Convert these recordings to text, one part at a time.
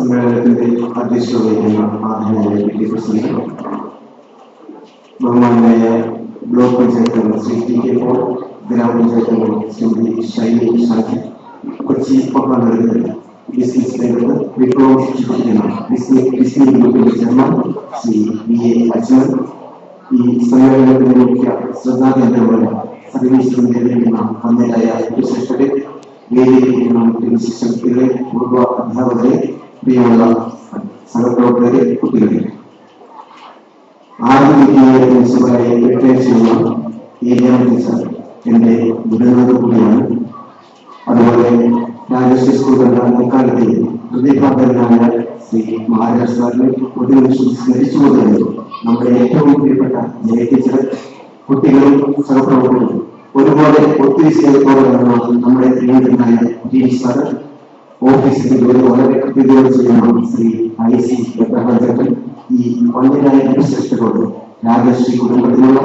സമ്മേളനത്തിന്റെ അധ്യക്ഷത വഹിക്കുന്ന ആദ്യമായ പ്രസിഡന്റ് ബഹുമാനായ ബ്ലോക്ക് പഞ്ചായത്ത് അംഗം ശ്രീ ടി കെ പോൾ, ഗ്രാമപഞ്ചായത്ത് അംഗം ശ്രീമതി ഷൈനി ഷാജി, കൊച്ചി പപ്പാനഗരത്തിൽ ബിസിനസ് രംഗത്ത് വിപ്ലവം സൃഷ്ടിക്കുന്ന ബിസിനസ് ഗ്രൂപ്പിന്റെ chairman Shri V A Ajmal, ഈ സമ്മേളനത്തിന്റെ മുഖ്യ ശ്രദ്ധാകേന്ദ്രമായ സർവീസ് നിർവഹിക്കുന്ന വന്യരായ വിശിഷ്ടരെ, വേദിയിലിരിക്കുന്ന വിശിഷ്ടരെ, പൂർവ്വ അധ്യാപകരെ, പ്രിയമുള്ള സഹപ്രവർത്തകരെ, കുട്ടികളെ, ആദ്യ വിദ്യാലയ പ്രിൻസിപ്പലായി റിട്ടയർ ചെയ്യുന്ന ഏരിയ ടീച്ചർ എന്റെ ഗുരുനാഥ കൂടിയാണ്. അതുപോലെ രാജശ്രീ സ്കൂൾ എക്കാലത്തെ ഹൃദയഭാഗനായ ശ്രീ മഹാരാജ് സാറിനെ ഒരു നിമിഷം സ്മരിച്ചുകൊണ്ടാണ് നമ്മുടെ ഏറ്റവും പ്രിയപ്പെട്ട ജയ ടീച്ചർ, കുട്ടികളും സഹപ്രവർത്തകരും ഒരുപോലെ ഒത്തിരി സ്നേഹത്തോടെ നമ്മുടെ പ്രിയങ്കരനായ ടി സാർ, ഓഫീസിൽ വളരെ കൃത്യതയോടെ ചെയ്യുന്ന ശ്രീ ഐ സി ബദ്രഹജൻ, ഈ വന്യരായ ശ്രേഷ്ഠരോട് രാജശ്രീ കുടുംബത്തിലുള്ള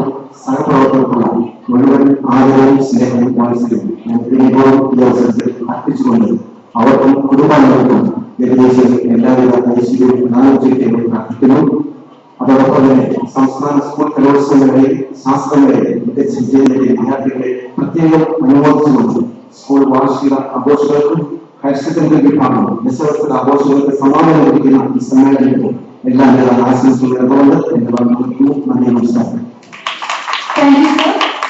സഹപ്രവർത്തകർക്കുള്ള മുഴുവൻ ആദരവും സ്നേഹവും വാത്സല്യവും ഞാൻ പിന്നീടും ഈ അവസരത്തിൽ അർപ്പിച്ചുകൊണ്ട് അവർക്കും കുടുംബാംഗങ്ങൾക്കും ഏകദേശം എല്ലാവിധ ഐശ്വര്യവും നാമചര്യവും പ്രാർത്ഥിക്കുന്നു. അതോടൊപ്പം തന്നെ സംസ്ഥാന സ്കൂൾ കലോത്സവങ്ങളെ ശാസ്ത്രങ്ങളെ മികച്ച വിജയത്തിലെ വിദ്യാർത്ഥികളെ പ്രത്യേകം അനുമോദിച്ചുകൊണ്ട് സ്കൂൾ വാർഷിക ആഘോഷങ്ങൾക്കും ഹയർ സെക്കൻഡറി വിഭാഗം ദശവത്സര ആഘോഷങ്ങൾക്ക് സമാപനം ലഭിക്കുന്ന ഈ സമ്മേളനത്തിൽ എല്ലാവിധ ആശംസകൾ നേർന്നുകൊണ്ട് എന്റെ വാക്കുകൾ നന്ദി, നമസ്കാരം.